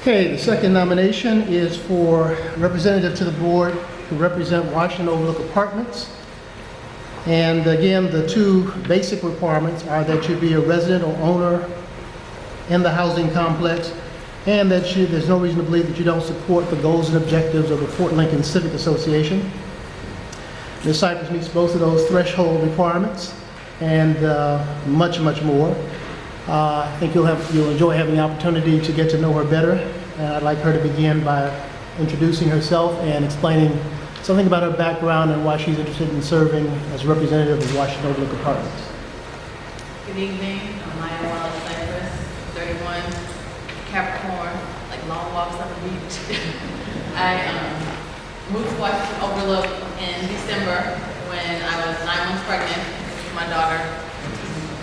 Okay, the second nomination is for representative to the board to represent Washington Overlook Apartments. And again, the two basic requirements are that you be a resident or owner in the housing complex, and that there's no reason to believe that you don't support the goals and objectives of the Fort Lincoln Civic Association. Ms. Cypress meets both of those threshold requirements and much, much more. I think you'll enjoy having the opportunity to get to know her better, and I'd like her to begin by introducing herself and explaining something about her background and why she's interested in serving as representative of Washington Overlook Apartments. Good evening, I'm Cypress, 31, Capricorn, like long walks on the beach. I moved to Washington Overlook in December when I was 9 months pregnant with my daughter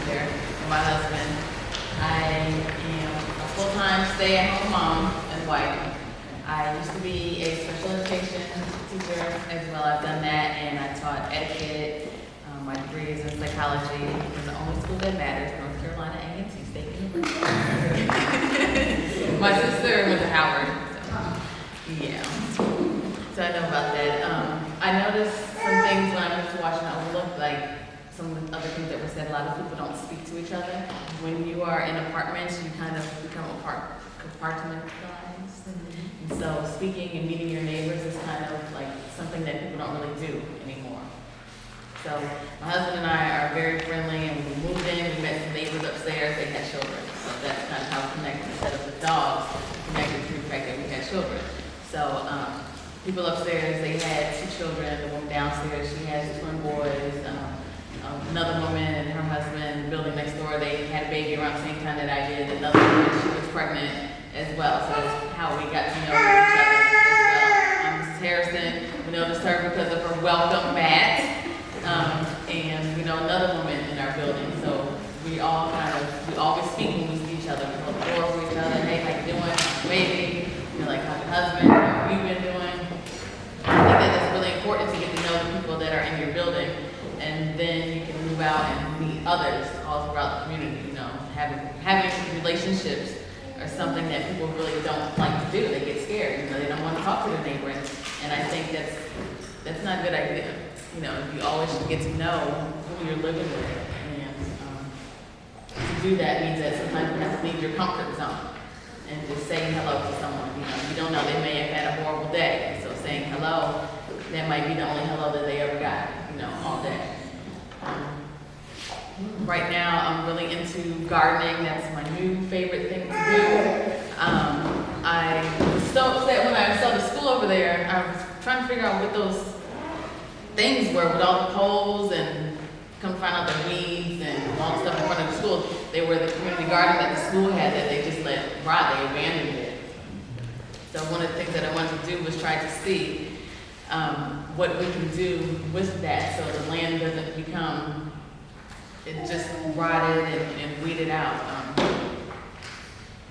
there and my husband. I am a full-time stay-at-home mom and wife. I used to be a special education teacher as well. I've done that, and I taught etiquette. My degree is in psychology. It's the only school that matters, North Carolina A&T State University. My sister went to Howard, so yeah. So I know about that. I noticed some things when I moved to Washington Overlook, like some other things that were said. A lot of people don't speak to each other. When you are in apartments, you kind of become compartmentalized. And so speaking and meeting your neighbors is kind of like something that people don't really do anymore. So my husband and I are very friendly, and when we moved in, we met some neighbors upstairs. They had children, so that's kind of how we connected. Instead of the dogs, connected through the fact that we had children. So people upstairs, they had 2 children. The woman downstairs, she has twin boys. Another woman and her husband, the building next door, they had a baby around the same time that I did. Another woman, she was pregnant as well. So that's how we got to know each other as well. Mrs. Harrison, we noticed her because of her welcome mat. And we know another woman in our building. So we always speak when we see each other. We hold the door for each other. Hey, how you doing? How's the baby? You're like, how's your husband? How have you been doing? I think that it's really important to get to know the people that are in your building. And then you can move out and meet others all throughout the community. You know, having relationships are something that people really don't like to do. They get scared. You know, they don't want to talk to their neighbors. And I think that's not a good idea. You know, you always should get to know who you're living with. And to do that means that sometimes you have to leave your comfort zone and just saying hello to someone. You know, you don't know, they may have had a horrible day. So saying hello, that might be the only hello that they ever got, you know, all day. Right now, I'm really into gardening. That's my new favorite thing to do. I was so upset when I saw the school over there. I was trying to figure out what those things were with all the poles, and come find out the weeds and all the stuff in front of the school. They were the community garden that the school had that they just let rot. They abandoned it. So one of the things that I wanted to do was try to see what we can do with that, so the land doesn't become just rotted and weeded out.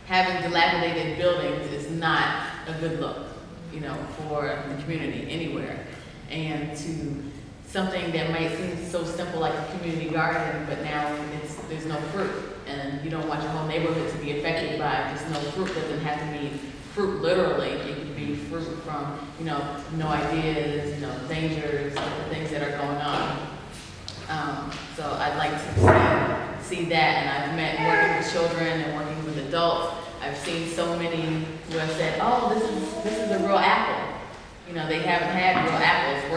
Having dilapidated buildings is not a good look, you know, for the community anywhere. And to something that might seem so simple like a community garden, but now there's no fruit, and you don't want your whole neighborhood to be affected by just no fruit. Doesn't have to mean fruit literally. It could be fruit from, you know, no ideas, you know, dangers, the things that are going on. So I'd like to see that, and I've met working with children and working with adults. I've seen so many who have said, "Oh, this is a real apple." You know, they haven't had real apples. I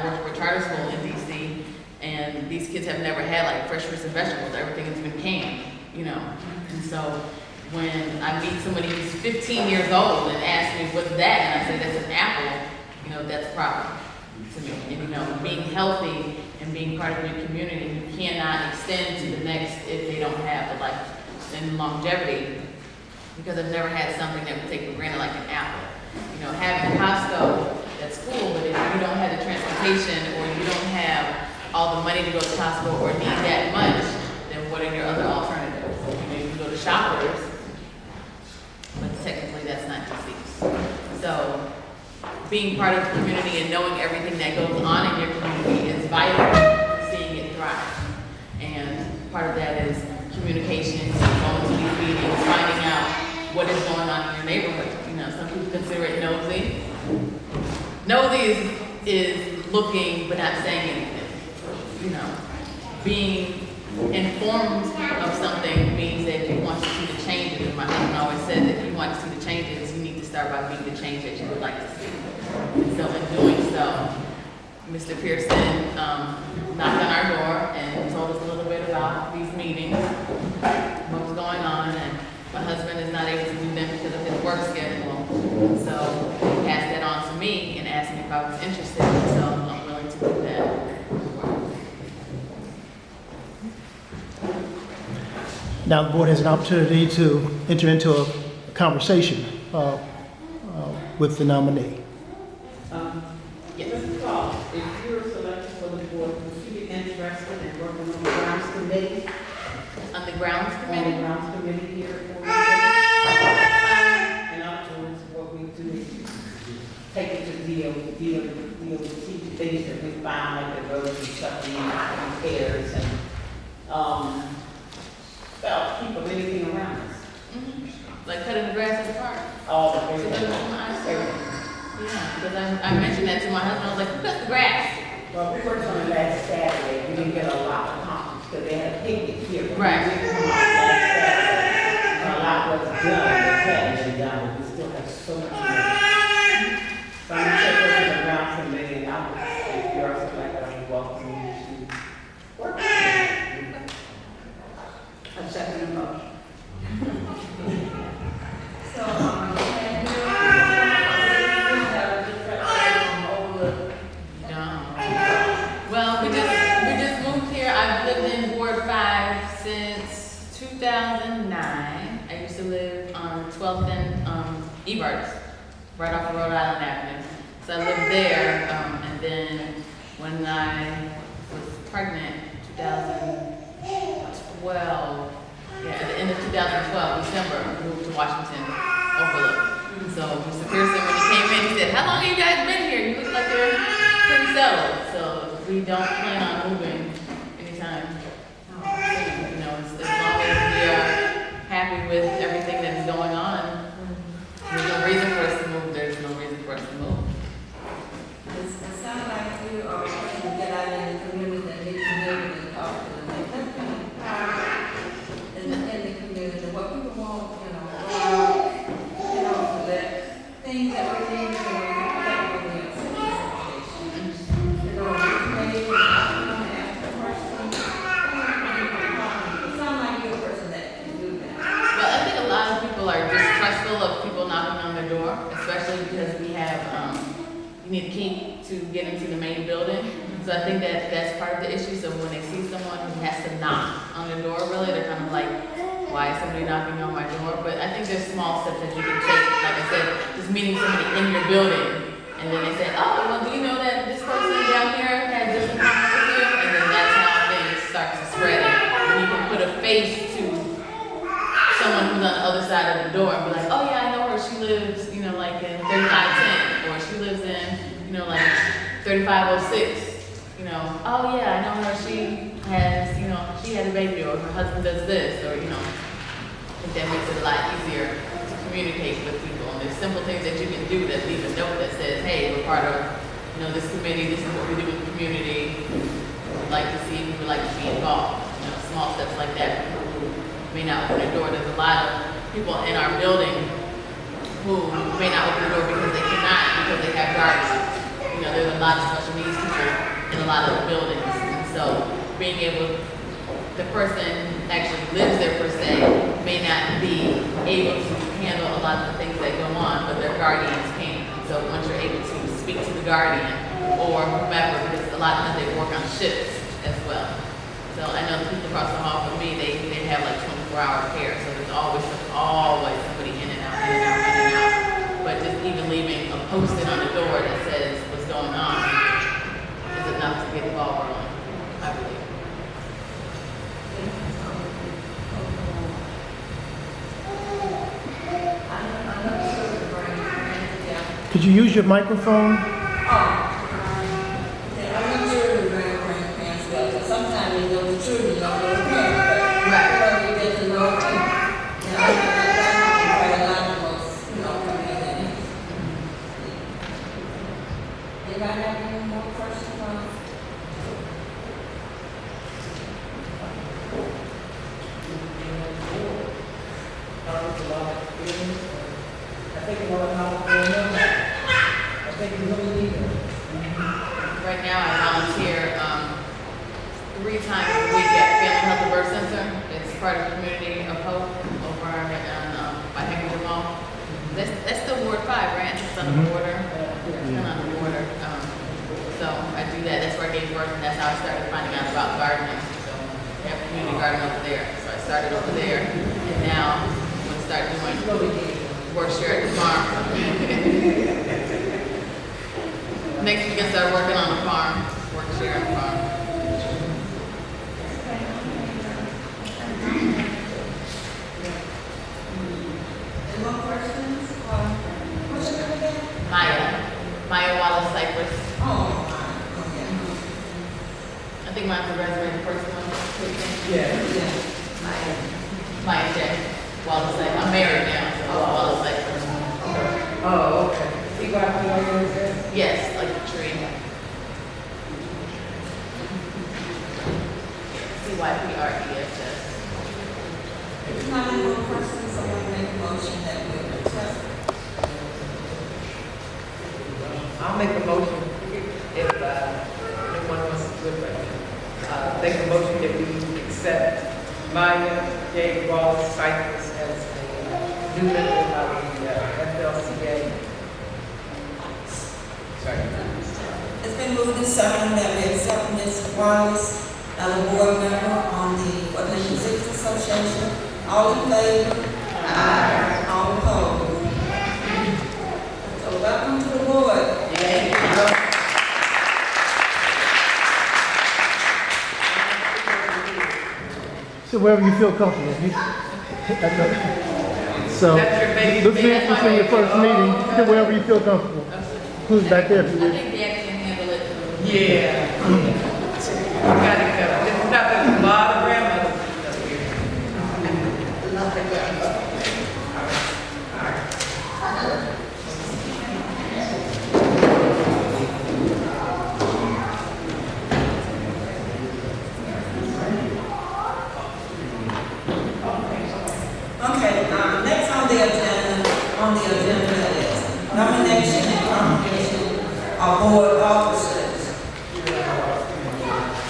worked for a charter school in DC, and these kids have never had like fresh fruits and vegetables. Everything has been canned, you know. And so when I meet somebody who's 15 years old and asks me what's that, and I say that's an apple, you know, that's a problem to me. And you know, being healthy and being part of your community, you cannot extend to the next if they don't have the life and longevity, because I've never had something that we take for granted like an apple. You know, having Costco, that's cool, but if you don't have the transportation, or you don't have all the money to go to Costco or need that much, then what are your other alternatives? You know, you can go to Shoppers, but technically that's not disease. So being part of the community and knowing everything that goes on in your community is vital to seeing it thrive. And part of that is communications, going to these meetings, finding out what is going on in your neighborhood. You know, some people consider it nosy. Nosy is looking but not saying anything. You know, being informed of something means that you want to see the changes. And my husband always says, if you want to see the changes, you need to start by being the change that you would like to see. And so in doing so, Mr. Pearson knocked on our door and told us a little bit about these meetings, what was going on, and my husband is not able to do them because of his work schedule. So he passed that on to me and asked me if I was interested, so I'm willing to do that. Now the board has an opportunity to enter into a conversation with the nominee. Yes. Mr. Paul, if you're selected for the board, would you be interested in working on the grounds committee? On the grounds On the committee? grounds committee here for you? In other words, what we do is take it to DOT, things that we find, like the roads and stuff, and repairs, and, well, keep of anything around us. Like cutting the grass at the park? All the So things. that's what I yeah, because I mentioned that to my husband, I was like, who cuts the grass? Well, we worked on it last Saturday, we didn't get a lot accomplished, because they had a picnic here. but we Right. didn't come out last Saturday. And a lot was done, that hadn't been done, but we still have so much more. So I'm gonna check over the ground committee, and I would, if you're selected, I would welcome you to work. I second the motion. So, can you, No. Well, we just moved here. I've lived in Ward 5 since 2009. I used to live on 12th and Evarts, right off of Rhode Island Avenue. So I lived there, and then when I was pregnant, 2012, yeah, at the end of 2012, December, we moved to Washington Overlook. So Mr. Pearson, when he came in, he said, "How long have you guys been here? You look like you're pretty settled." So we don't plan on moving anytime soon. You know, as long as we are happy with everything that's going on, there's no reason for us to move. There's no reason for us to move. it sounds like you are trying to get out in the community and get to know and talk to them. Like, that's kind of power in the community. What people want, to let things that we need to know, that we need to see. You know, maybe ask the question. It sounds like you're a person that can do that. Well, I think a lot of people are distrustful of people knocking on their door, especially because we have, you need a key to get into the main building. So I think that that's part of the issue. So when they see someone who has to knock on the door, really, they're kind of like, why is somebody knocking on my door? But I think there's small steps that you can take. Like I said, just meeting somebody in your building, and then they say, "Oh, well, do you know that this person down here has this in common with you?" And then that's how things start to spread. And you can put a face to someone who's on the other side of the door and be like, "Oh yeah, I know her. She lives, like in 3510, or she lives in, like 3506. Oh yeah, I know her. She has, she had a baby, or her husband does this, or I think that makes it a lot easier to communicate with people. And there's simple things that you can do that leave a note that says, "Hey, we're part of, this committee. This is what we do in the community. We'd like to see if you would like to be involved." Small steps like that. People who may not open their door. There's a lot of people in our building who may not open the door because they cannot, because they have guardians. There's a lot of special needs people in a lot of the buildings. And so being able, the person actually lives there per se, may not be able to handle a lot of the things that go on, but their guardians can. So once you're able to speak to the guardian or whomever, because a lot of times they work on shifts as well. So I know the people across the hall from me, they have like 24-hour care. So there's always somebody in and out, in and out, in and out. But just even leaving a post-it on the door that says what's going on is enough to get the ball rolling, I believe. Could you use your microphone? Sometimes you know the children, you don't know the parents, but Right. you get to know them. I quite a lot of most departments a lot of experience. I think a lot of how they're doing that. I think we really need them. Right now, I volunteer 3 times a week at Family Health and Birth Center. It's part of the Community of Hope over by Hector Mall. That's still Ward 5, right? It's on the border. It's still on the border. So I do that. That's where I gave birth, and that's how I started finding out about gardening. So we have a community garden over there. So I started over there, and now I'm going to start doing work share at the farm. Next week I start working on the farm, work share on the farm. Any more questions? What's your name again? Maya Wallace Cypress. Oh, I think mine's the resume, the first one. Yeah. yeah. Maya J. Wallace Cypress. I'm married now, so Wallace Cypress. Oh, okay. See what I feel? Yes, like a tree. CYPRESS. If not any more questions, someone make a motion that we accept. I'll make a motion if anyone wants to do it right now. Make a motion that we accept Maya J. Wallace Cypress as a new member of the FLCA. Sorry. It's been moved and seconded that we accept Ms. Wallace as a board member on the Portland Civic Association. All in favor? Aye. All opposed? So welcome to the board. So wherever you feel comfortable. So, That's your baby. this is your first meeting, wherever you feel comfortable. Who's back there if you I would? think Daddy can handle it. Yeah. Got it covered. It's not that a lot of grandmothers. Okay, next on the agenda is nomination and confirmation of board officers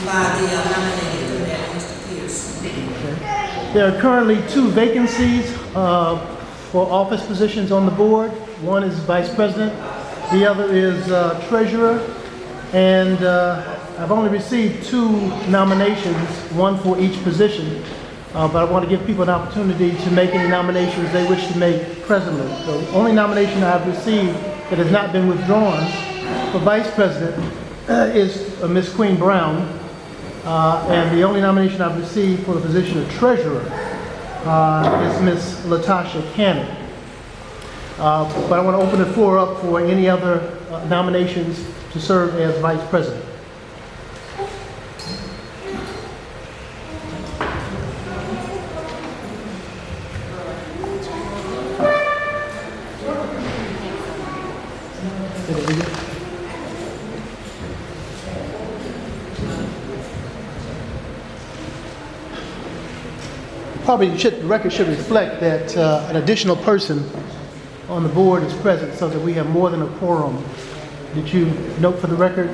by the nominated candidate, Mr. Pearson. There are currently 2 vacancies for office positions on the board. One is vice president, the other is treasurer, and I've only received 2 nominations, one for each position, but I want to give people an opportunity to make any nominations they wish to make presently. So the only nomination I've received that has not been withdrawn for vice president is Miss Queen Brown, and the only nomination I've received for the position of treasurer is Miss Latasha Cannon. But I want to open the floor up for any other nominations to serve as vice president. The record should reflect that an additional person on the board is present so that we have more than a quorum. Did you note for the record?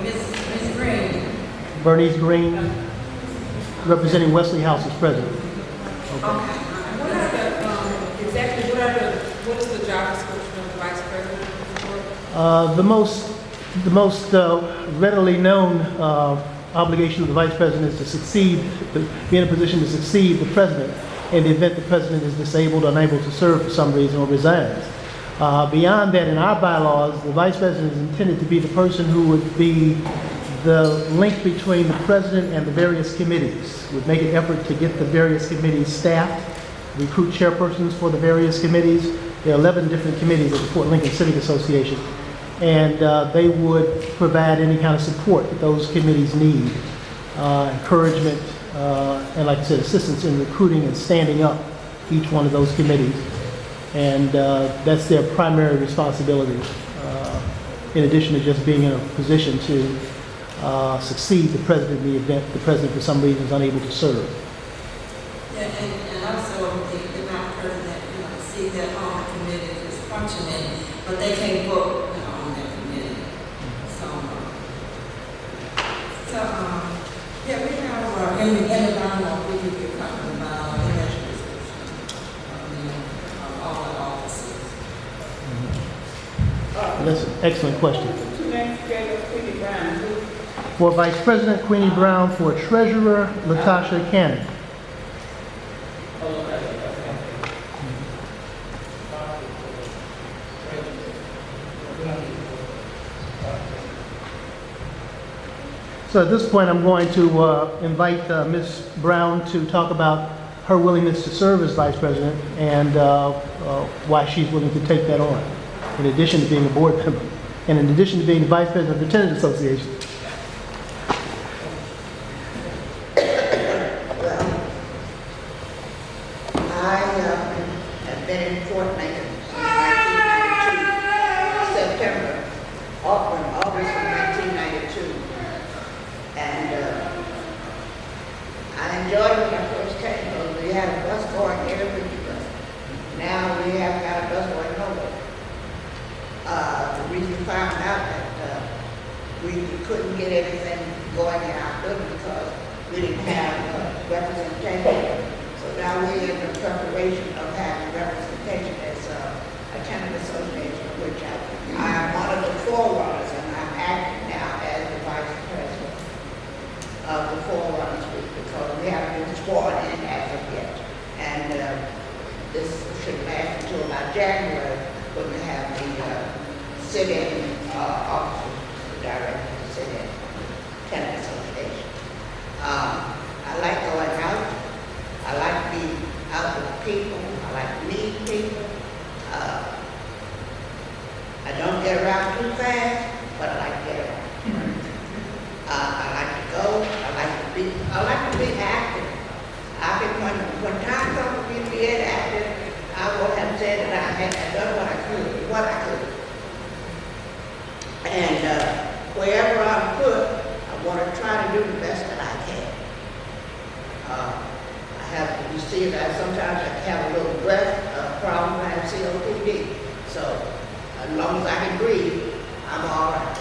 Ms. Green. Bernice Green, representing Wesley House, is present. What is the job description of the vice president? The most readily known obligation of the vice president is to be in a position to succeed the president in the event the president is disabled, unable to serve for some reason, or resigns. Beyond that, in our bylaws, the vice president is intended to be the person who would be the link between the president and the various committees, would make an effort to get the various committees staffed, recruit chairpersons for the various committees. There are 11 different committees of the Fort Lincoln Civic Association, and they would provide any kind of support that those committees need, encouragement, and like I said, assistance in recruiting and standing up each one of those committees. And that's their primary responsibility, in addition to just being in a position to succeed the president in the event the president for some reason is unable to serve. And also the vice president, see that all the committee is functioning, but they can't vote, on that committee. Yeah, we have, in the dialogue, we can get talking about election description, all the offices. That's an excellent question. Two names together, Queenie Brown, who? For Vice President Queenie Brown, for Treasurer Latasha Cannon. Oh, okay. So at this point, I'm going to invite Ms. Brown to talk about her willingness to serve as Vice President and why she's willing to take that on, in addition to being a board member, and in addition to being the Vice President of the Tenants Association. I have been in Fort Lincoln since 1992, September, August of 1992. And I enjoyed it when I first came because we had a bus going every week. Now we haven't got a bus going nowhere. The reason we found out that we couldn't get anything going in our building because we didn't have representation. So now we're in the preparation of having representation as a tenant association, which I am one of the forerunners, and I'm acting now as the vice president of the forerunners group because we haven't been sworn in as of yet. And this should last until about January when we have the sit-in officers, the director of the sit-in tenant association. I like going out. I like to be out with people. I like to meet people. I don't get around too fast, but I like to get around. I like to go. I like to be active. I think when time comes for me to be active, I will have said that I had done what I could. And wherever I'm put, I want to try to do the best that I can. You see that sometimes I have a little breath problem. I have COPD. So as long as I can breathe, I'm all right.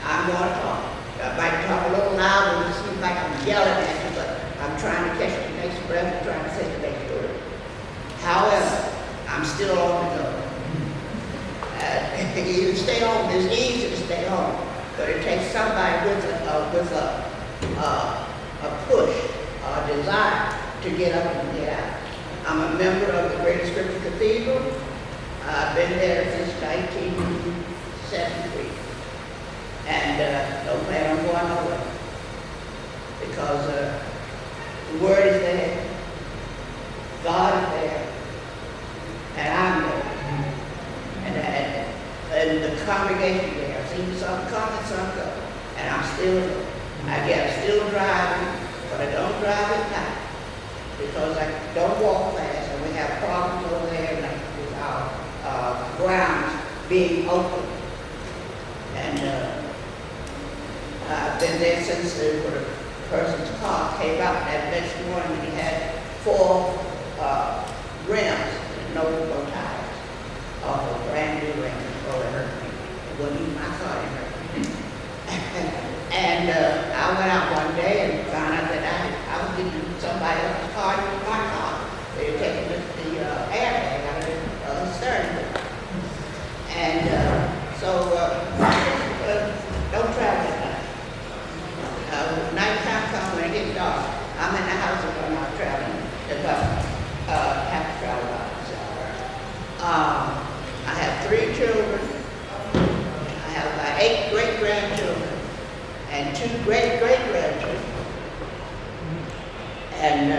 I'm going to talk. I might talk a little loud and it seems like I'm yelling at you, but I'm trying to catch the next breath and trying to say the next word. However, I'm still on the go. You stay home. It's easy to stay home, but it takes somebody with a push, a desire to get up and get out. I'm a member of the Greater Scripture Cathedral. I've been there since 1973. And don't plan on going nowhere. Because the Word is there, God is there, and I'm there. And the congregation there. I've seen some come and some go. And I'm still there. I'm still driving, but I don't drive at night. Because I don't walk fast, and we have problems over there like with our grounds being open. And I've been there since the person's car came out that next morning and he had 4 rims, no tires, off a brand new rim. Oh, it hurt me. It wasn't even my car, it hurt me. And I went out one day and found out that I was getting somebody else's car in my car. They were taking the airbag out of the steering wheel. And don't travel at night. When nighttime comes, when it gets dark, I'm in the house if I'm not traveling, if I have to travel by myself. I have 3 children. I have about 8 great-grandchildren and 2 great-great-grandchildren. And I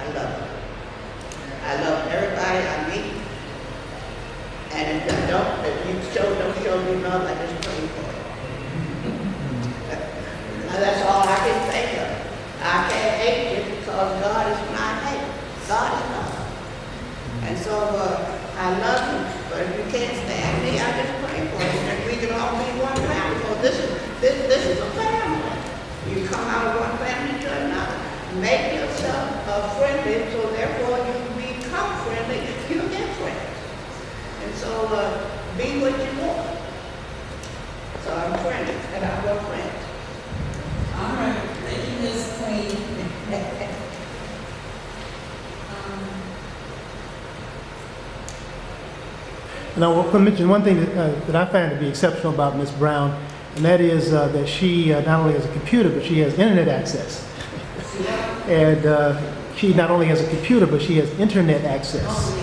love them. I love everybody I meet. And if you don't show me love, I just pray for it. That's all I can think of. I can't hate you because God is not hate. God is love. And so I love you, but if you can't stand me, I just pray for you. And we can all be one family. So this is a family. You come out of one family to another. Make yourself friendly, so therefore So, be what you want. So I'm friends, and I will friends. All right, thank you, Ms. Queen. And I want to mention one thing that I find to be exceptional about Ms. Brown, and that is that she not only has a computer, but she has internet access. And she not only has a computer, but she has internet access.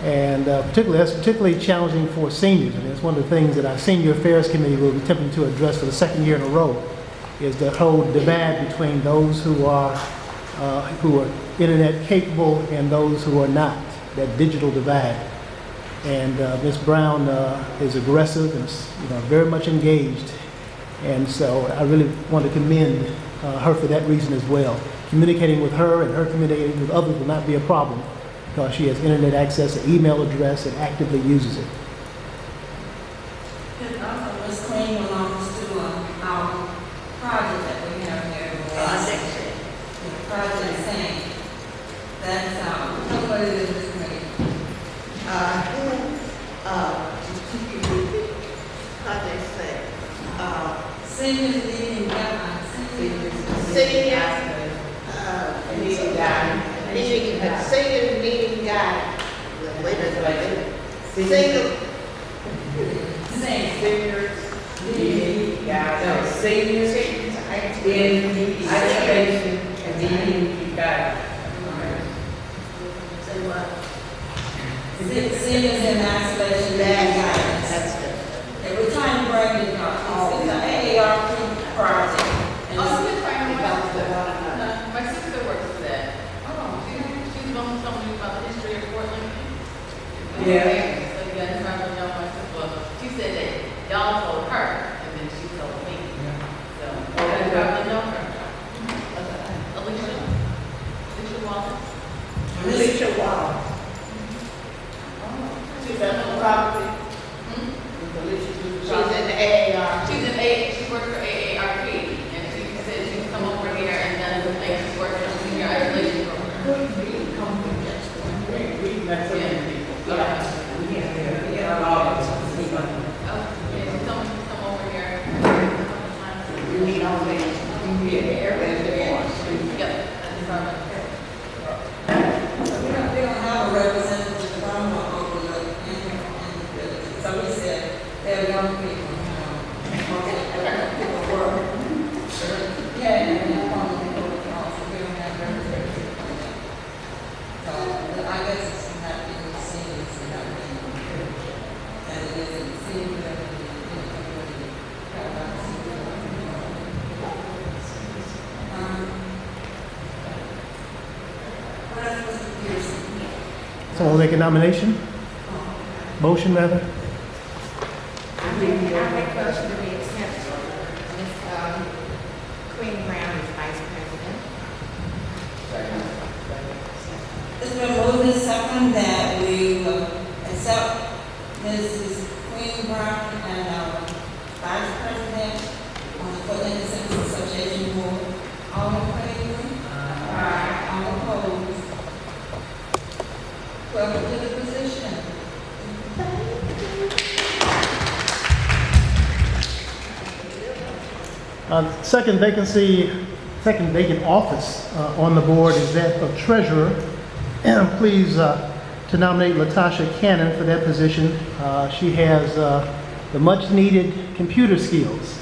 And that's particularly challenging for seniors. And it's one of the things that our Senior Affairs Committee will be attempting to address for the second year in a row, is the whole divide between those who are internet capable and those who are not, that digital divide. And Ms. Brown is aggressive and very much engaged. And so I really want to commend her for that reason as well. Communicating with her and her communicating with others will not be a problem because she has internet access, an email address, and actively uses it. And also, Ms. Queen belongs to our project that we have here. The project saying that's, what it is, Ms. Queen? How they say, Seniors leading guidelines. senior, senior meeting guide. Wait a minute. Senior, Seniors, seniors, in isolation, and meeting guide. say what? Seniors in isolation leading guidelines. That's it. And we're trying to bring it up. It's an AARP project. And Oh, it's- you can find me about that. My sister works for that. She's going to tell me about the history of Portland. Yeah. So you guys probably know my sister. Well, she said that y'all told her, and then she told me. So, you guys probably know her. Alicia Wallace. Alicia Wallace. She's at the property. She's in the AAR. She works for AARP, and she said she's come over here and done some things. She's working on senior isolation program. We met so many people. Okay. We have all of us. Oh, yeah, she told me to come over here. You meet all the Yep, that's right. We don't have a representative from Overlook in the village. So we said they're young people, people work. Yeah, and they're from the village also. We don't have representatives from them. So I guess it's not being seen, it's not being heard. And it isn't seen in the community. What else, Mr. Pearson? Someone will make a nomination? Motion, rather? I make motion to be accepted. Ms. Queen Brown is vice president. It's been moved and second that we accept Mrs. Queen Brown and our vice president on the Portland Citizens Association board. All in favor? All opposed? Welcome to the position. Second vacant office on the board is that of treasurer. And I'm pleased to nominate Latasha Cannon for that position. She has the much-needed computer skills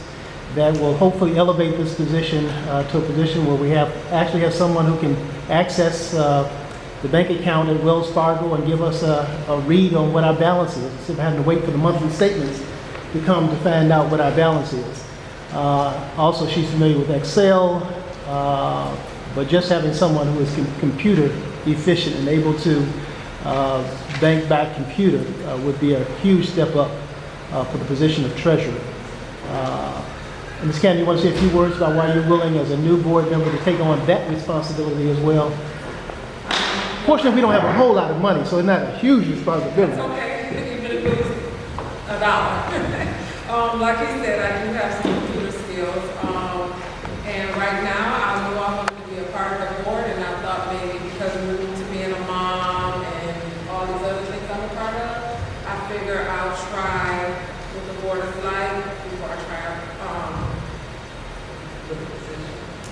that will hopefully elevate this position to a position where we actually have someone who can access the bank account at Wells Fargo and give us a read on what our balance is, instead of having to wait for the monthly statements to come to find out what our balance is. Also, she's familiar with Excel, but just having someone who is computer efficient and able to bank by computer would be a huge step up for the position of treasurer. And Ms. Cannon, you want to say a few words about why you're willing as a new board member to take on that responsibility as well? Fortunately, we don't have a whole lot of money, so it's not a huge responsibility. Okay, even if it was $1. Like he said, I do have some computer skills. And right now, I know I'm going to be a part of the board, and I thought maybe because of moving to being a mom and all these other things I'm a part of, I figured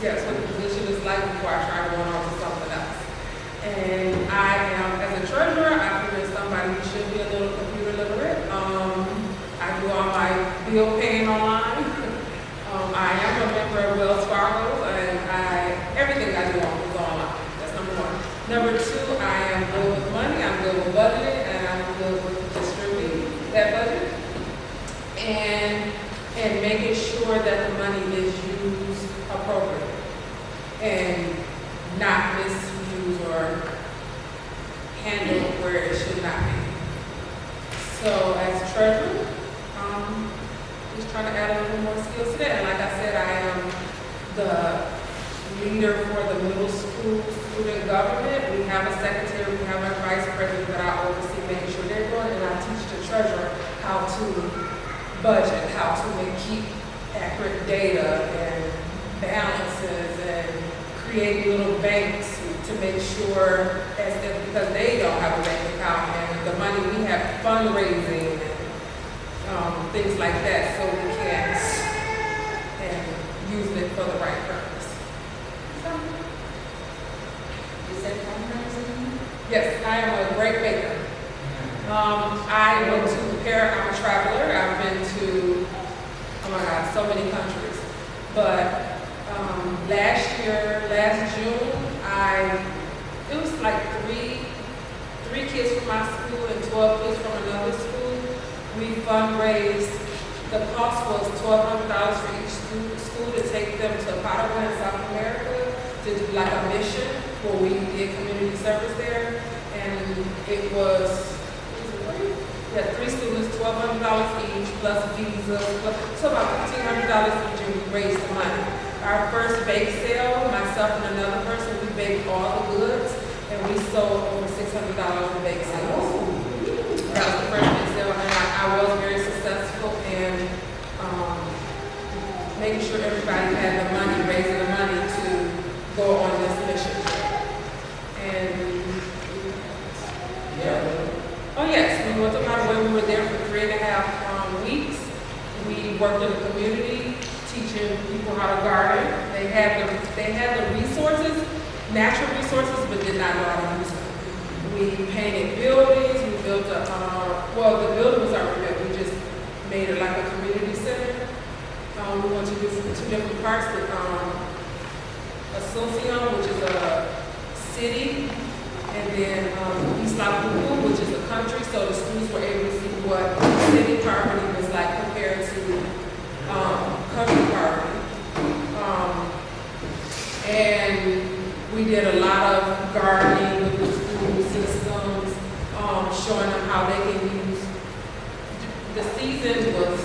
yes, what the position is like before I try going on to something else. And I am, as a treasurer, I feel as somebody who should be a little computer literate. I do all my bill paying online. I am a member of Wells Fargo, and everything I do is online. That's number one. Number two, I am good with money, I'm good with budgeting, and I'm good with distributing that budget. And making sure that the money is used appropriately and not misused or handled where it should not be. So as treasurer, just trying to add a little more skills to that. And like I said, I am the leader for the middle school student government. We have a secretary, we have a vice president that I oversee, making sure they're going, and I teach the treasurer how to budget, how to keep accurate data and balances and create little banks to make sure, because they don't have a bank account, and the money we have fundraising and things like that, so we can and use it for the right purpose. Is that fundraising? Yes, I am a great baker. I went to Paris. I'm a traveler. I've been to, oh my God, so many countries. But last June, it was like three kids from my school and 12 kids from another school. We fundraised, the cost was $1,200 for each school to take them to Paraguay in South America to do like a mission where we did community service there. And it was, three students, $1,200 each, plus visas, so about $1,500 each, and we raised the money. Our first bake sale, myself and another person, we baked all the goods, and we sold over $600 in bake sales. That was the first bake sale, and I was very successful in making sure everybody had the money, raising the money to go on this mission. And oh yes, we went to Paraguay. We were there for 3.5 weeks. We worked in the community, teaching people how to garden. They had the resources, natural resources, but did not know how to use them. We painted buildings. We built the building was already built. We just made it like a community center. We went to two different parts. Asuncion, which is a city, and then East Labubu, which is a country, so the students were able to see what city poverty was like compared to country poverty. And we did a lot of gardening with the school systems, showing them how they can use, the season was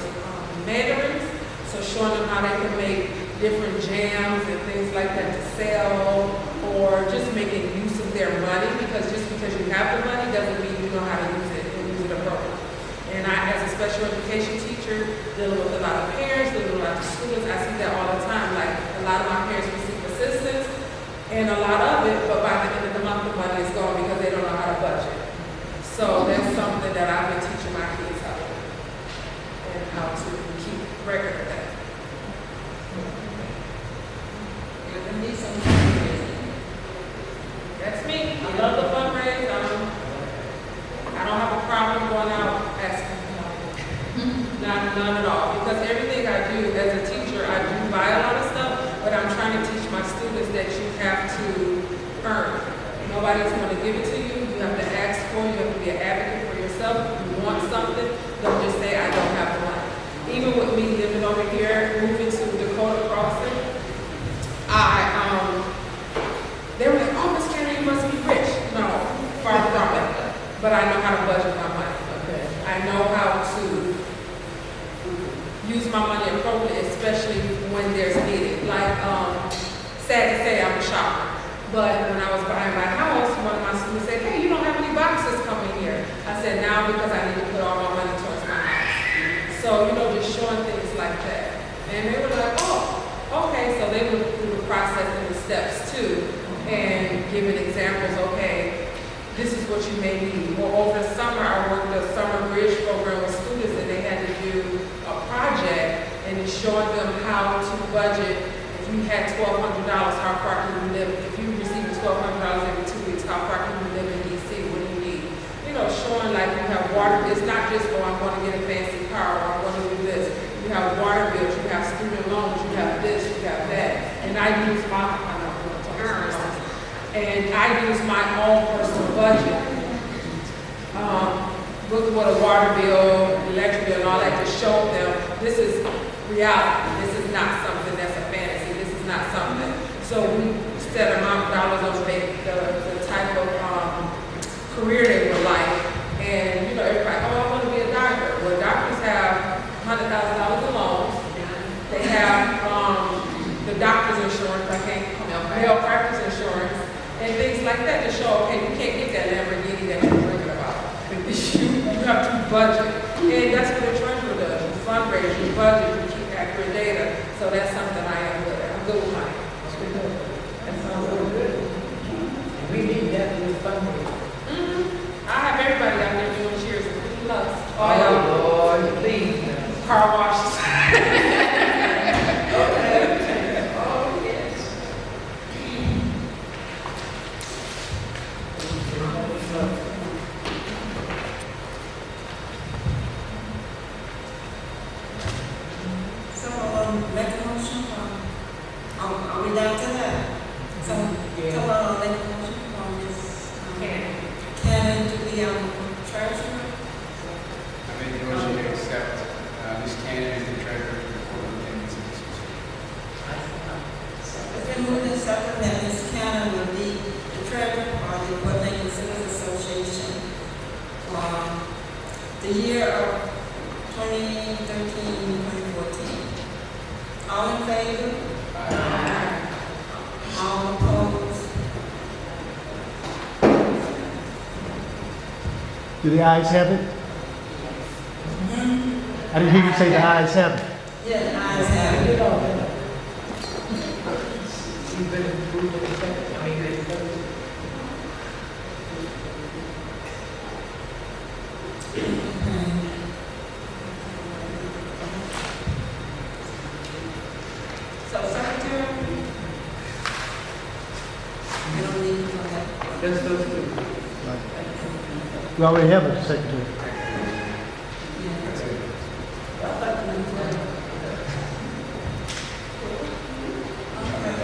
mandarins, so showing them how they can make different jams and things like that to sell, or just making use of their money, because just because you have the money doesn't mean you know how to use it and use it appropriately. And I, as a special education teacher, dealing with a lot of parents, dealing with a lot of students, I see that all the time. Like, a lot of my parents receive assistance, and a lot of it, but by the end of the month, the money is gone because they don't know how to budget. So that's something that I've been teaching my kids how to do, and how to keep record of that. And these are fundraising. That's me. I love the fundraise. I don't have a problem going out asking for money. None at all. Because everything I do as a teacher, I do buy a lot of stuff, but I'm trying to teach my students that you have to earn. Nobody's going to give it to you. You have to ask for it. You have to be an advocate for yourself. If you want something, don't just say, I don't have the money. Even with me living over here, moving to Dakota Crossing, they were like, oh, Miss Kennedy, you must be rich. No, far from it. But I know how to budget my money. Okay. I know how to use my money appropriately, especially when there's needed. Like, sad to say, I'm a shopper. But when I was buying my house, one of my students said, hey, you don't have any boxes coming here. I said, now because I need to put all my money towards my house. So, just showing things like that. And they were like, oh, okay. So they went through the process and the steps too, and giving examples, okay, this is what you may need. Well, over the summer, I worked a summer bridge program with students, and they had to do a project, and it's showing them how to budget. If you at $1,200, how far can you live? If you receive $1,200 every 2 weeks, how far can you live in DC? What do you need? You know, showing like you have water, it's not just, oh, I'm gonna get a fancy car, or I'm gonna do this. You have water bills, you have student loans, you have this, you have that. And I use my, I know, I'm gonna talk about this. And I use my own personal budget. Look what a water bill, electric bill, and all that to show them this is reality. This is not something that's a fantasy. This is not something. So we set amount of dollars on the type of career they would like. And you know, everybody, oh, I want to be a doctor. Well, doctors have $100,000 in loans. They have the doctor's insurance. I can't malpractice insurance and things like that to show. Okay, you can't get that Lamborghini that you're dreaming about. You have to budget, and that's what the treasurer does. You fundraise, you budget, you keep accurate data. So that's something I am good at. I'm good with money. That sounds so good. We need that in this fundraiser. I have everybody out there doing cheers and clean ups. Oh, Lord, please. Car washes. Oh, yes. Someone make a motion are we down to that? Someone make a motion for Ms. Cannon to be our treasurer? I make a motion to accept Ms. Cannon as the treasurer for the payments of this It's been moved and seconded that Ms. Cannon will be the treasurer of the Port Lincoln Citizens Association for the year of 2013-2014. All in favor? All opposed? Do the ayes have it? I didn't hear you say the ayes have it. Yeah, the ayes have it. You've been approved in a second. I mean, you're supposed So, secretary? You don't need to know that. to. Just those two. We already have a secretary.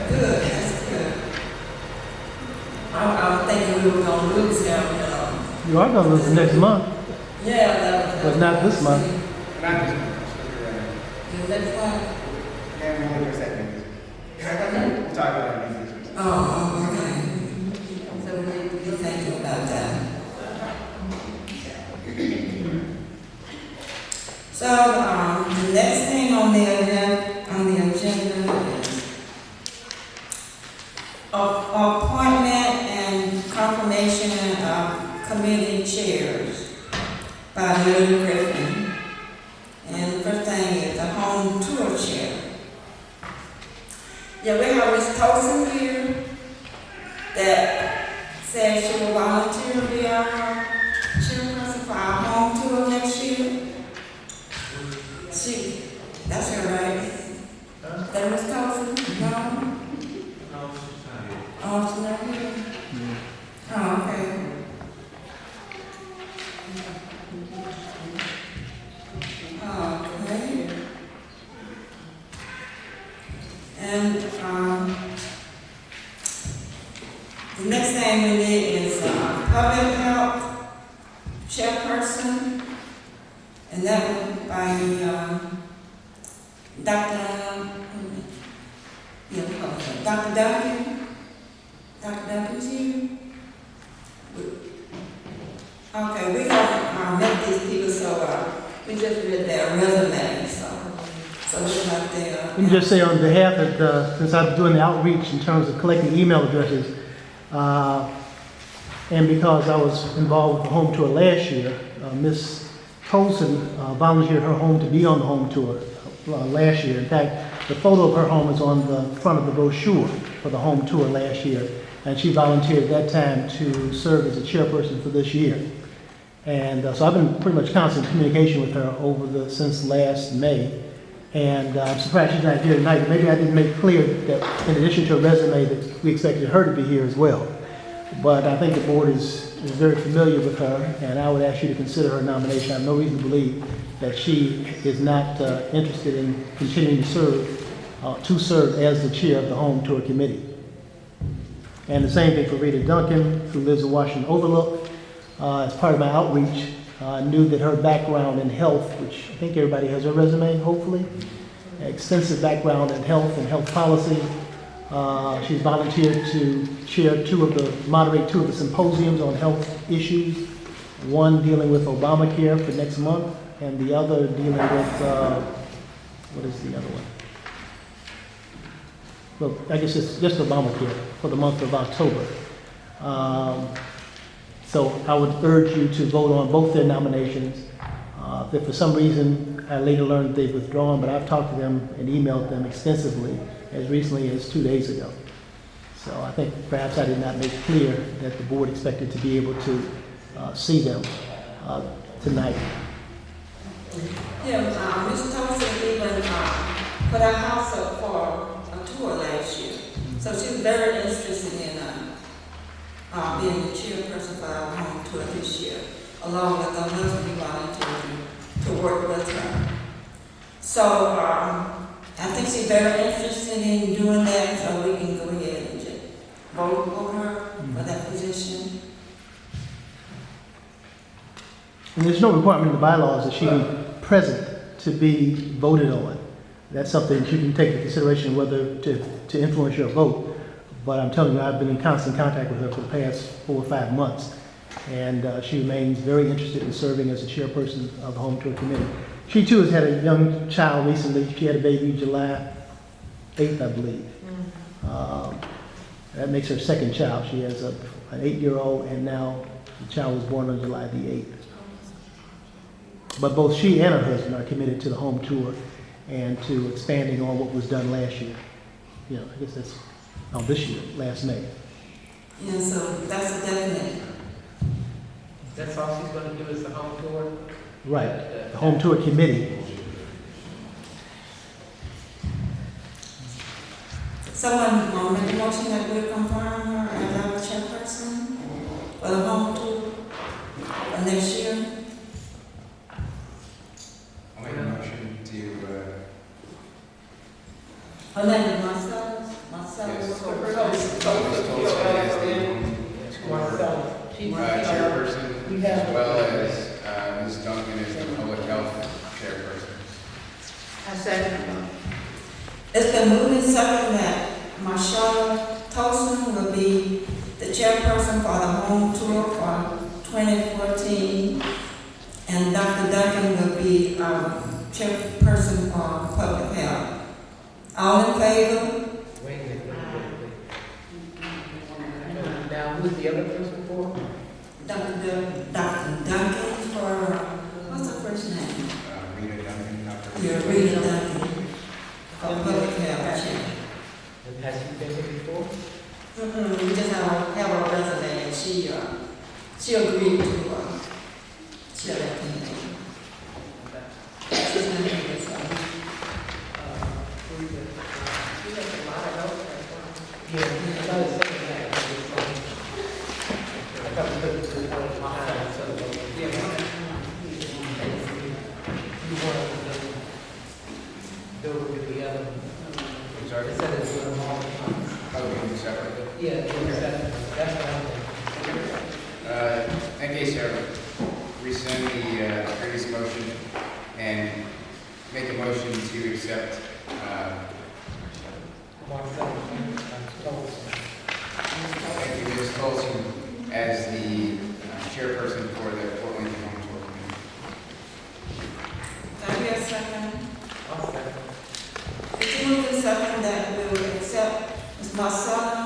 Good, that's good. I'm thinking we were gonna lose down, You are going to lose the next month. yeah, that was. But not this month. year. Not this one, just look around. The next one? Yeah, we'll look at that. We'll talk about it in business. Oh, okay. So we need to be thinking about that. So, the next thing on the agenda is appointment and confirmation of committee chairs by Lily Griffin. And the first thing is the home tour chair. Yeah, we have Ms. Tosin here that said she will volunteer to be our chairperson for our home tour next year. That's her, right? That Ms. Tosin? No? Oh, she's not here? Oh, okay. Okay. And, the next thing we need is, public health chairperson. And that would by, Dr. Duncan. Dr. Duncan's here. Okay, we have met these people, so we just read their resume, so we got their. Let me just say on behalf of since I'm doing the outreach in terms of collecting email addresses, and because I was involved with the home tour last year, Ms. Tolson volunteered her home to be on the home tour last year. In fact, the photo of her home is on the front of the brochure for the home tour last year, and she volunteered at that time to serve as a chairperson for this year. And so I've been pretty much constant communication with her since last May. And I'm surprised she's not here tonight. Maybe I didn't make clear that in addition to a resume, that we expected her to be here as well. But I think the board is very familiar with her, and I would ask you to consider her nomination. I have no reason to believe that she is not interested in continuing to serve as the chair of the Home Tour Committee. And the same thing for Rita Duncan, who lives in Washington Overlook. As part of my outreach, I knew that her background in health, which I think everybody has her resume, hopefully, extensive background in health and health policy. She's volunteered to moderate two of the symposiums on health issues, one dealing with Obamacare for next month, and the other dealing with, what is the other one? Well, I guess it's just Obamacare for the month of October. So I would urge you to vote on both their nominations. If for some reason I later learned they've withdrawn, but I've talked to them and emailed them extensively as recently as 2 days ago. So I think perhaps I did not make clear that the board expected to be able to see them tonight. Yeah, Ms. Thompson even put our house up for a tour last year. So she's very interested in being the chairperson for our home tour this year, along with her husband who volunteered to work with her. So I think she's very interested in doing that, so we can go ahead and just vote for her for that position. And there's no requirement in the bylaws that she be present to be voted on. That's something that you can take into consideration whether to influence your vote. But I'm telling you, I've been in constant contact with her for the past 4 or 5 months. And she remains very interested in serving as the chairperson of the Home Tour Committee. She too has had a young child recently. She had a baby July 8th, I believe. That makes her second child. She has an 8-year-old, and now the child was born on July the 8th. But both she and her husband are committed to the home tour and to expanding on what was done last year. You know, I guess that's this year, last May. Yeah, so that's a definite. That's all she's gonna do is the home tour? Right, the home tour committee. Someone want to make a motion that we confirm her as our chairperson for the home tour for next year? I'll make a motion to, Her name is Marcellus. chairperson, as well as Ms. Duncan as the public health chairperson. I second. It's been moved and seconded that Marshall Tolson will be the chairperson for the home tour for 2014, and Dr. Duncan will be our chairperson for public health. All in favor? Wait a minute. Now, who's the other person for? Dr. Duncan for, what's her first name? Rita Duncan, Dr. Yeah, Rita Duncan for public health chair. And has she been here before? We just have a resume, and she agreed to chair that committee. That's his name, that's She has a lot of help. Yeah, I thought it said that. I thought we put it to one behind, so, yeah. You want to do it with the other. I'm sorry. It said it's one all the time. Oh, separately. Yeah, that's what I'm thinking. In that case, rescind the previous motion and make a motion to accept, thank you, Ms. Colson, as the chairperson for the Fort Lincoln Home Tour Committee. Do I hear a second? I'll second. It's moved and seconded that we will accept Ms. Marcella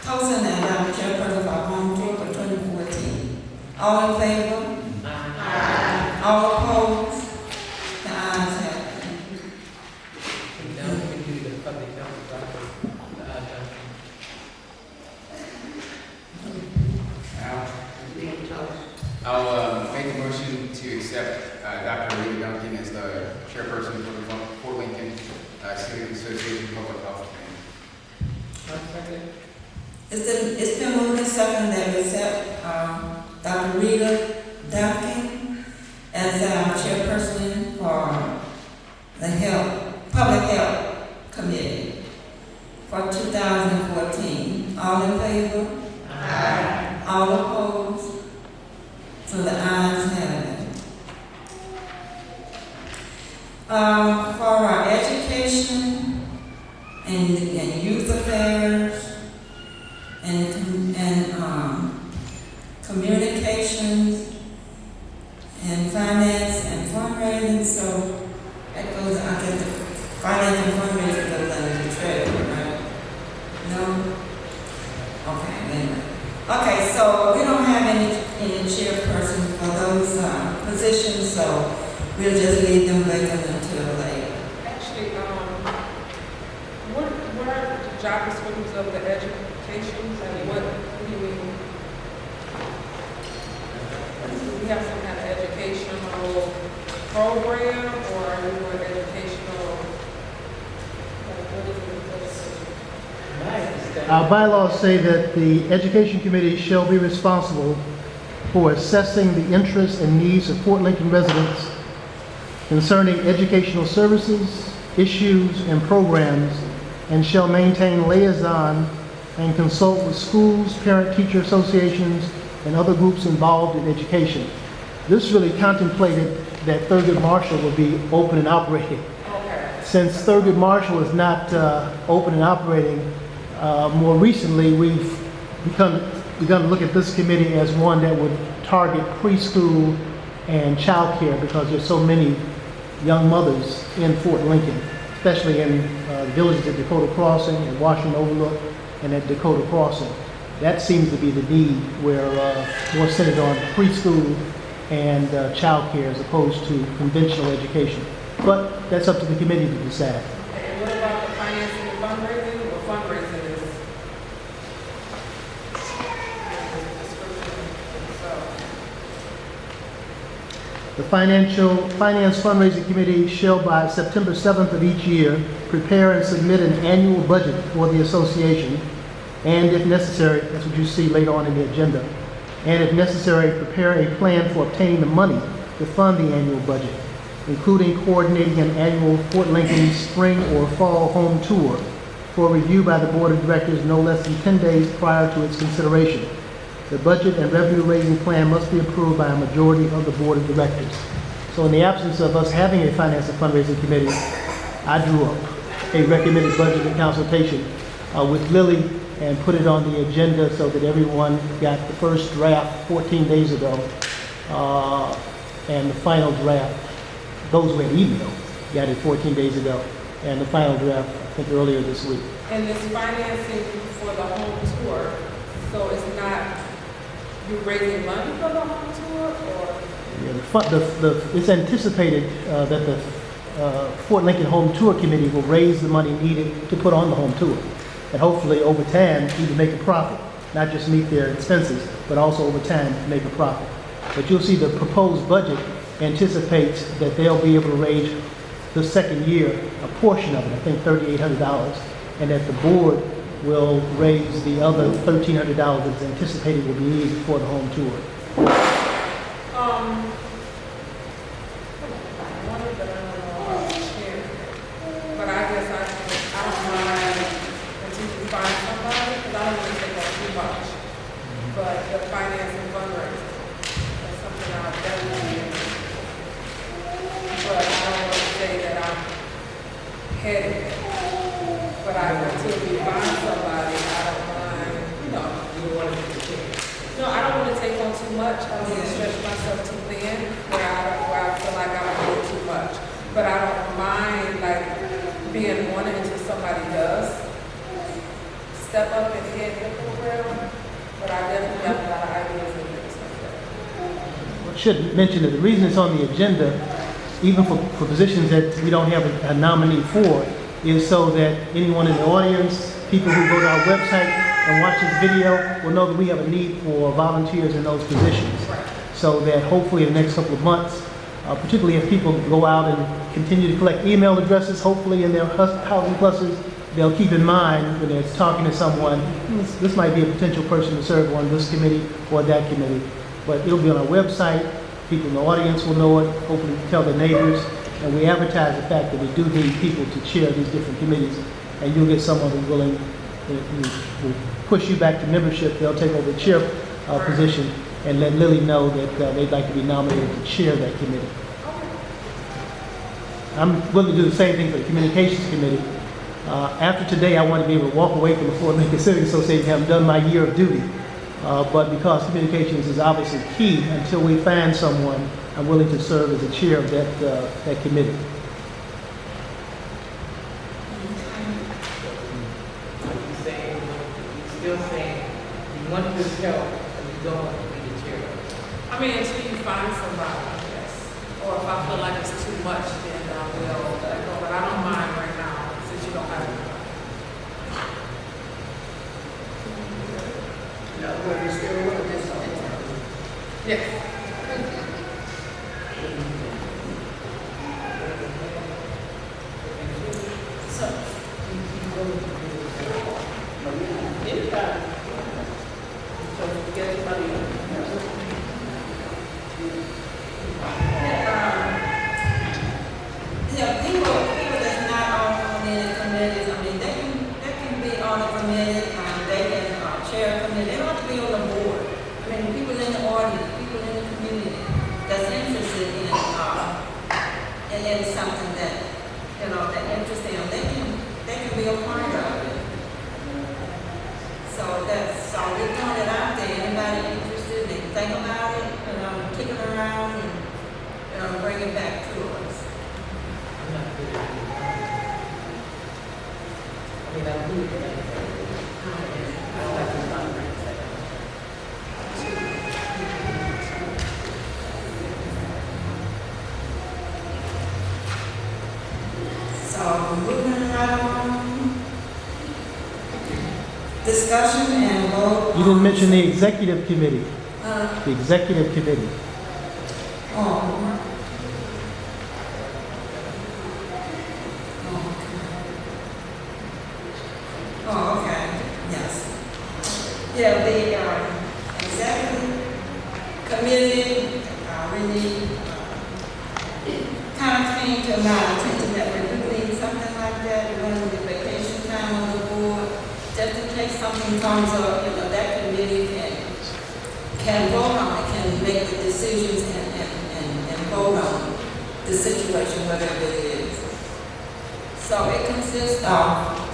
Tolson as our chairperson for our home tour for 2014. All in favor? All opposed? The ayes have it. Now we can do the public health. I'll make a motion to accept Dr. Rita Duncan as the chairperson for the Civic Association Public Health Plan. It's been moved and seconded that we accept Dr. Rita Duncan as our chairperson for the Public Health Committee for 2014. All in favor? Aye. All opposed? So the ayes have it. For our education and youth affairs and communications and finance and fundraising, so that goes, I guess, the finance and fundraising goes under the treasurer, right? No? Okay, anyway. Okay, so we don't have any chairperson for those positions, so we'll just leave them vacant until later. Actually, what are the job descriptions of the education, and what do you mean? Do we have some kind of educational program, or are you an educational, what is it? Our bylaws say that the Education Committee shall be responsible for assessing the interests and needs of Fort Lincoln residents concerning educational services, issues, and programs, and shall maintain liaison and consult with schools, parent-teacher associations, and other groups involved in education. This really contemplated that Thurgood Marshall would be open and operating. Okay. Since Thurgood Marshall is not open and operating, more recently we've begun to look at this committee as one that would target preschool and child care, because there's so many young mothers in Fort Lincoln, especially in villages at Dakota Crossing and Washington Overlook and at Dakota Crossing. That seems to be the need, where more centered on preschool and child care as opposed to conventional education. But that's up to the committee to decide. And what about the financing and fundraising, or fundraising is? The Finance Fundraising Committee shall by September 7th of each year prepare and submit an annual budget for the association, and if necessary, that's what you see later on in the agenda, and if necessary, prepare a plan for obtaining the money to fund the annual budget, including coordinating an annual Fort Lincoln spring or fall home tour for review by the Board of Directors no less than 10 days prior to its consideration. The budget and revenue raising plan must be approved by a majority of the Board of Directors. So in the absence of us having a Finance and Fundraising Committee, I drew up a recommended budget in consultation with Lily and put it on the agenda so that everyone got the first draft 14 days ago, and the final draft, those who had emailed, got it 14 days ago, and the final draft, I think, earlier this week. And this financing for the home tour, so it's not, you raising money for the home tour, or? Yeah, it's anticipated that the Fort Lincoln Home Tour Committee will raise the money needed to put on the home tour, and hopefully over time either make a profit, not just meet their expenses, but also over time make a profit. But you'll see the proposed budget anticipates that they'll be able to raise the second year a portion of it, I think $3,800, and that the board will raise the other $1,300 that's anticipated will be needed for the home tour. One of them, but I guess I don't mind until you find somebody, because I don't want to take on too much. But the finance and fundraising, that's something I've definitely, but I don't want to say that I'm heading it. But until we find somebody, I don't mind, you know. You don't want to be the No, I don't want to take on too much. I don't want to stretch myself too thin where I feel like I don't do too much. But I don't mind like being one until somebody does step up and head the program. But I definitely have a lot of ideas and things like that. I should mention that the reason it's on the agenda, even for positions that we don't have a nominee for, is so that anyone in the audience, people who go to our website and watch this video will know that we have a need for volunteers in those positions. So that hopefully in the next couple of months, particularly if people go out and continue to collect email addresses, hopefully in their housing clusters, they'll keep in mind when they're talking to someone, this might be a potential person to serve on this committee or that committee. But it'll be on our website, people in the audience will know it, hopefully tell their neighbors, and we advertise the fact that we do need people to chair these different committees, and you'll get someone who's willing, who will push you back to membership. They'll take over the chair position and let Lily know that they'd like to be nominated to chair that committee. I'm willing to do the same thing for the communications committee. After today, I want to be able to walk away from the Fort Lincoln Civic Association, having done my year of duty. But because communications is obviously key, until we find someone, I'm willing to serve as the chair of that committee. Still saying you want this help, and you don't want to be the chair. I mean, until you find somebody, I guess. Or if I feel like it's too much, then I will let go. But I don't mind right now, since you don't have anybody. No, we're still with this on. Yes. Anytime. So, get everybody else. Yeah, people that's not on any committees, I mean, they can be on a committee, they can chair a committee, they don't have to be on the board. I mean, people in the audience, people in the community that's interested in something that, you know, that interests them, they can be a part of it. So we're throwing it out there, anybody interested, they can think about it, you know, kick it around and, you know, bring it back to us. I'm not good at it. I mean, I'm good at it. I don't like to stop right So moving right on. Discussion and vote. You didn't mention the executive committee. Uh, The executive committee. oh. Oh, okay, yes. Yeah, the executive committee really kind of came to my attention that we're doing something like that, we're going to the vacation time on the board, just in case something comes up, you know, that committee can vote on it, can make the decisions and vote on the situation, whatever it is. So it consists of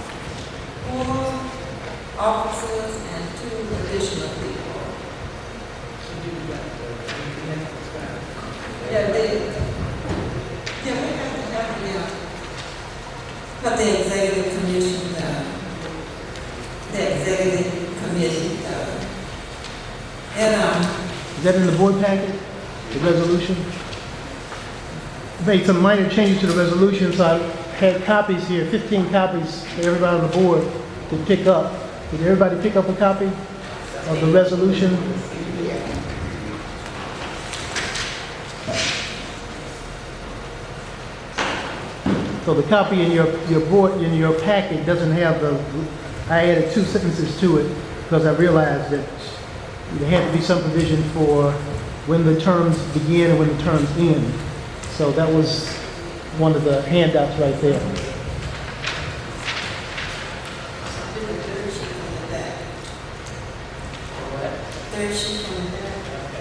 4 officers and 2 additional people. Yeah, we have to have, yeah. But the executive commission, the executive committee, Is that in the board packet, the resolution? Made some minor changes to the resolution, so I had copies here, 15 copies for everybody on the board to pick up. Did everybody pick up a copy of the resolution? So the copy in your board, in your packet doesn't have I added 2 sentences to it because I realized that there had to be some provision for when the terms begin and when the terms end. So that was one of the handouts right there.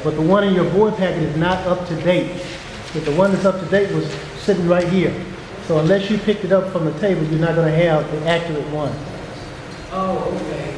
But the one in your board packet is not up to date. But the one that's up to date was sitting right here. So unless you picked it up from the table, you're not going to have the accurate one. Oh, okay.